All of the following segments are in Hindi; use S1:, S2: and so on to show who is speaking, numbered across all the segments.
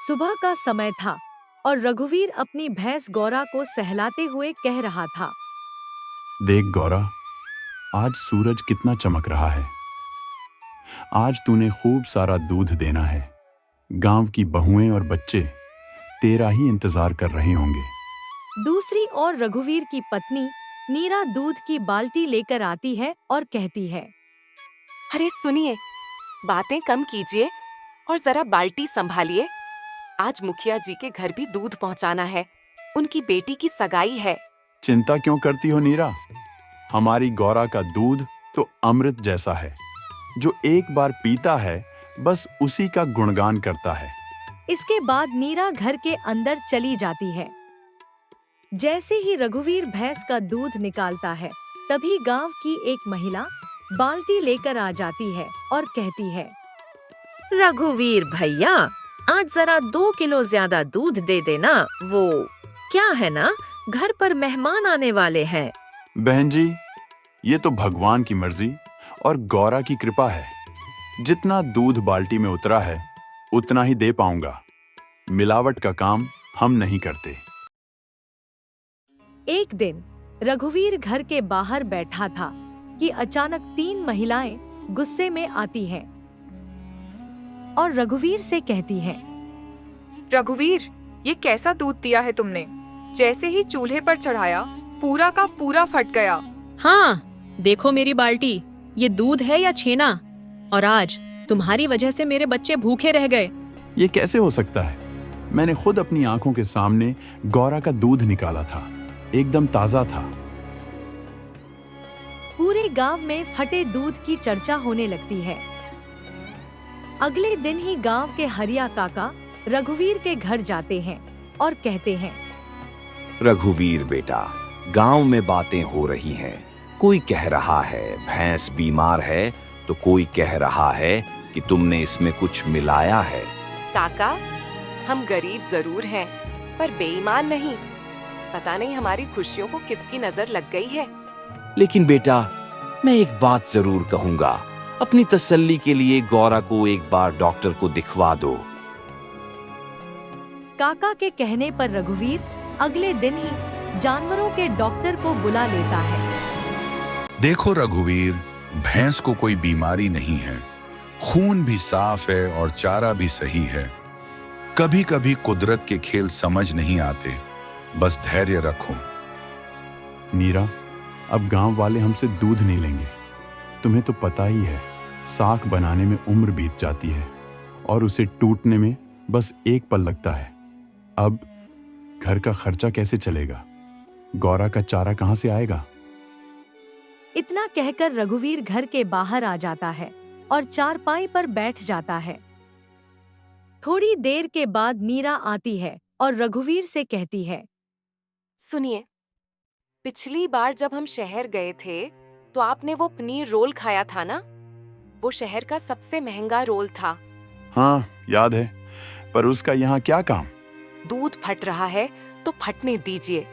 S1: सुबह का समय था और रघुवीर अपनी भैंस गौरा को सहलाते हुए कह रहा था।
S2: देख गौरा, आज सूरज कितना चमक रहा है। आज तूने खूब सारा दूध देना है। गांव की बहुएं और बच्चे तेरा ही इंतजार कर रहे होंगे।
S1: दूसरी ओर रघुवीर की पत्नी नीरा दूध की बाल्टी लेकर आती है और कहती है,
S3: अरे सुनिए, बातें कम कीजिए और जरा बाल्टी संभालिए। आज मुखिया जी के घर भी दूध पहुंचाना है। उनकी बेटी की सगाई है।
S2: चिंता क्यों करती हो नीरा? हमारी गौरा का दूध तो अमृत जैसा है। जो एक बार पीता है बस उसी का गुणगान करता है।
S1: इसके बाद नीरा घर के अंदर चली जाती है। जैसे ही रघुवीर भैंस का दूध निकालता है, तभी गांव की एक महिला बाल्टी लेकर आ जाती है और कहती है,
S4: रघुवीर भैया, आज जरा 2 किलो ज्यादा दूध दे देना। वो क्या है ना, घर पर मेहमान आने वाले हैं।
S2: बहन जी, ये तो भगवान की मर्जी और गौरा की कृपा है। जितना दूध बाल्टी में उतरा है उतना ही दे पाऊंगा। मिलावट का काम हम नहीं करते।
S1: एक दिन रघुवीर घर के बाहर बैठा था कि अचानक 3 महिलाएं गुस्से में आती हैं और रघुवीर से कहती हैं,
S5: रघुवीर, ये कैसा दूध दिया है तुमने? जैसे ही चूल्हे पर चढ़ाया पूरा का पूरा फट गया।
S6: हाँ, देखो मेरी बाल्टी, ये दूध है या छेना? और आज तुम्हारी वजह से मेरे बच्चे भूखे रह गए।
S2: ये कैसे हो सकता है? मैंने खुद अपनी आंखों के सामने गौरा का दूध निकाला था, एकदम ताजा था।
S1: पूरे गांव में फटे दूध की चर्चा होने लगती है। अगले दिन ही गांव के हरिया काका रघुवीर के घर जाते हैं और कहते हैं,
S7: रघुवीर बेटा, गांव में बातें हो रही हैं। कोई कह रहा है भैंस बीमार है, तो कोई कह रहा है कि तुमने इसमें कुछ मिलाया है।
S3: काका, हम गरीब जरूर हैं, पर बेईमान नहीं। पता नहीं हमारी खुशियों को किसकी नजर लग गई है।
S7: लेकिन बेटा, मैं एक बात जरूर कहूंगा। अपनी तसल्ली के लिए गौरा को एक बार डॉक्टर को दिखवा दो।
S1: काका के कहने पर रघुवीर अगले दिन ही जानवरों के डॉक्टर को बुला लेता है।
S8: देखो रघुवीर, भैंस को कोई बीमारी नहीं है। खून भी साफ है और चारा भी सही है। कभी कभी कुदरत के खेल समझ नहीं आते। बस धैर्य रखो।
S2: नीरा, अब गांव वाले हमसे दूध नहीं लेंगे। तुम्हें तो पता ही है, साख बनाने में उम्र बीत जाती है और उसे टूटने में बस एक पल लगता है। अब घर का खर्चा कैसे चलेगा? गौरा का चारा कहां से आएगा?
S1: इतना कहकर रघुवीर घर के बाहर आ जाता है और चारपाई पर बैठ जाता है। थोड़ी देर के बाद नीरा आती है और रघुवीर से कहती है,
S3: सुनिए, पिछली बार जब हम शहर गए थे तो आपने वो पनीर रोल खाया था ना? वो शहर का सबसे महंगा रोल था।
S2: हाँ, याद है, पर उसका यहाँ क्या काम?
S3: दूध फट रहा है तो फटने दीजिए।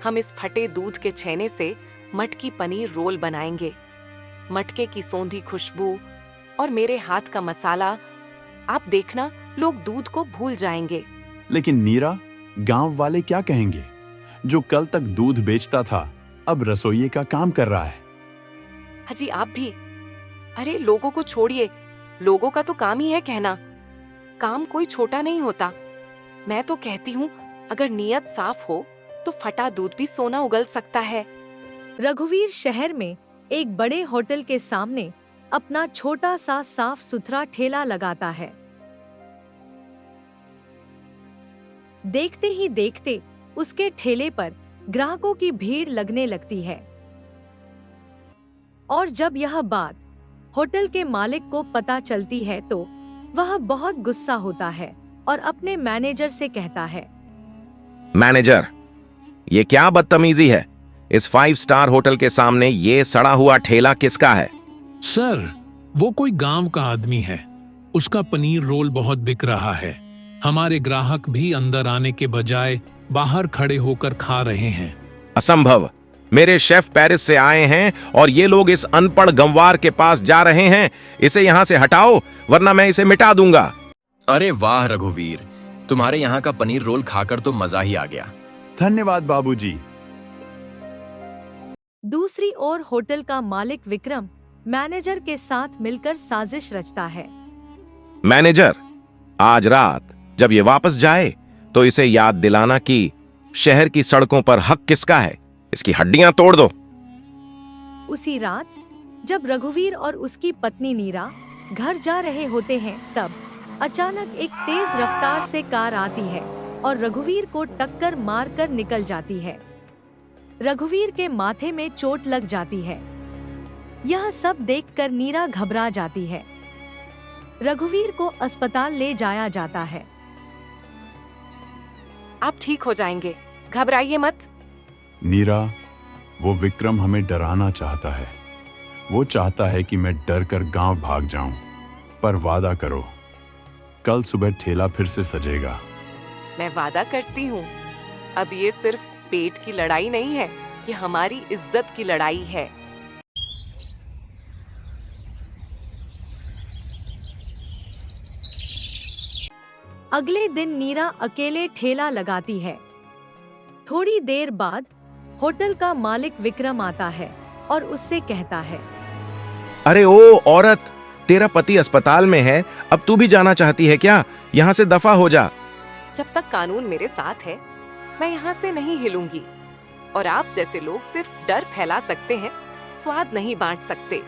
S3: हम इस फटे दूध के छेने से मटकी पनीर रोल बनाएंगे। मटके की सौंधी खुशबू और मेरे हाथ का मसाला, आप देखना लोग दूध को भूल जाएंगे।
S2: लेकिन नीरा, गांव वाले क्या कहेंगे? जो कल तक दूध बेचता था अब रसोइये का काम कर रहा है।
S3: हाजी, आप भी। अरे लोगों को छोड़िए, लोगों का तो काम ही है कहना। काम कोई छोटा नहीं होता। मैं तो कहती हूँ, अगर नीयत साफ हो तो फटा दूध भी सोना उगल सकता है।
S1: रघुवीर शहर में एक बड़े होटल के सामने अपना छोटा सा साफ सुथरा ठेला लगाता है। देखते ही देखते उसके ठेले पर ग्राहकों की भीड़ लगने लगती है। और जब यह बात होटल के मालिक को पता चलती है तो वह बहुत गुस्सा होता है और अपने मैनेजर से कहता है,
S9: मैनेजर, ये क्या बदतमीजी है? इस 5 स्टार होटल के सामने ये सड़ा हुआ ठेला किसका है?
S10: सर, वो कोई गांव का आदमी है। उसका पनीर रोल बहुत बिक रहा है। हमारे ग्राहक भी अंदर आने के बजाय बाहर खड़े होकर खा रहे हैं।
S9: असंभव। मेरे शेफ पेरिस से आए हैं और ये लोग इस अनपढ़ गंवार के पास जा रहे हैं। इसे यहाँ से हटाओ वरना मैं इसे मिटा दूंगा।
S11: अरे वाह रघुवीर, तुम्हारे यहाँ का पनीर रोल खाकर तो मजा ही आ गया।
S2: धन्यवाद बाबूजी।
S1: दूसरी ओर होटल का मालिक विक्रम मैनेजर के साथ मिलकर साजिश रचता है।
S9: मैनेजर, आज रात जब ये वापस जाए तो इसे याद दिलाना कि शहर की सड़कों पर हक किसका है, इसकी हड्डियां तोड़ दो।
S1: उसी रात जब रघुवीर और उसकी पत्नी नीरा घर जा रहे होते हैं, तब अचानक एक तेज रफ्तार से कार आती है और रघुवीर को टक्कर मारकर निकल जाती है। रघुवीर के माथे में चोट लग जाती है। यह सब देखकर नीरा घबरा जाती है। रघुवीर को अस्पताल ले जाया जाता है।
S3: आप ठीक हो जाएंगे, घबराइए मत।
S2: नीरा, वो विक्रम हमें डराना चाहता है। वो चाहता है कि मैं डर कर गांव भाग जाऊं, पर वादा करो कल सुबह ठेला फिर से सजेगा।
S3: मैं वादा करती हूँ। अब ये सिर्फ पेट की लड़ाई नहीं है, ये हमारी इज्जत की लड़ाई है।
S1: अगले दिन नीरा अकेले ठेला लगाती है। थोड़ी देर बाद होटल का मालिक विक्रम आता है और उससे कहता है,
S9: अरे ओ औरत, तेरा पति अस्पताल में है, अब तू भी जाना चाहती है क्या? यहाँ से दफा हो जा।
S3: जब तक कानून मेरे साथ है, मैं यहाँ से नहीं हिलूंगी। और आप जैसे लोग सिर्फ डर फैला सकते हैं, स्वाद नहीं बांट सकते।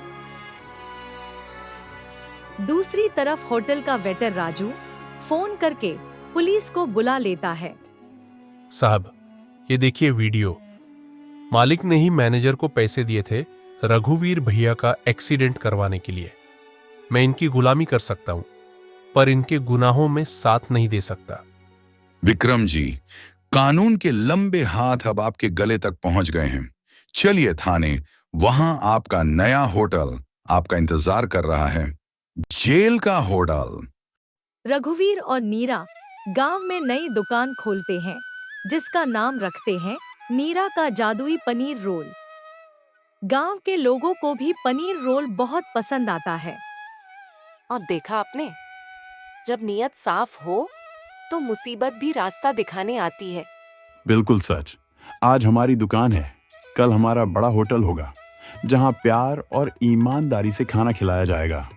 S1: दूसरी तरफ होटल का वेटर राजू फोन करके पुलिस को बुला लेता है।
S12: साहब, ये देखिए वीडियो। मालिक ने ही मैनेजर को पैसे दिए थे रघुवीर भैया का एक्सीडेंट करवाने के लिए। मैं इनकी गुलामी कर सकता हूं, पर इनके गुनाहों में साथ नहीं दे सकता।
S8: विक्रम जी, कानून के लंबे हाथ अब आपके गले तक पहुंच गए हैं। चलिए थाने, वहां आपका नया होटल आपका इंतजार कर रहा है, जेल का होटल।
S1: रघुवीर और नीरा गांव में नई दुकान खोलते हैं, जिसका नाम रखते हैं नीरा का जादुई पनीर रोल। गांव के लोगों को भी पनीर रोल बहुत पसंद आता है।
S3: और देखा आपने, जब नीयत साफ हो तो मुसीबत भी रास्ता दिखाने आती है।
S2: बिल्कुल सच। आज हमारी दुकान है, कल हमारा बड़ा होटल होगा, जहां प्यार और ईमानदारी से खाना खिलाया जाएगा।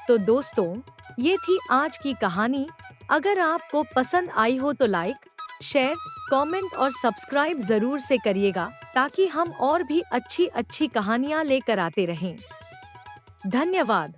S1: तो दोस्तों, ये थी आज की कहानी। अगर आपको पसंद आई हो तो लाइक, शेयर, कमेंट और सब्सक्राइब जरूर से करिएगा, ताकि हम और भी अच्छी अच्छी कहानियां लेकर आते रहें। धन्यवाद।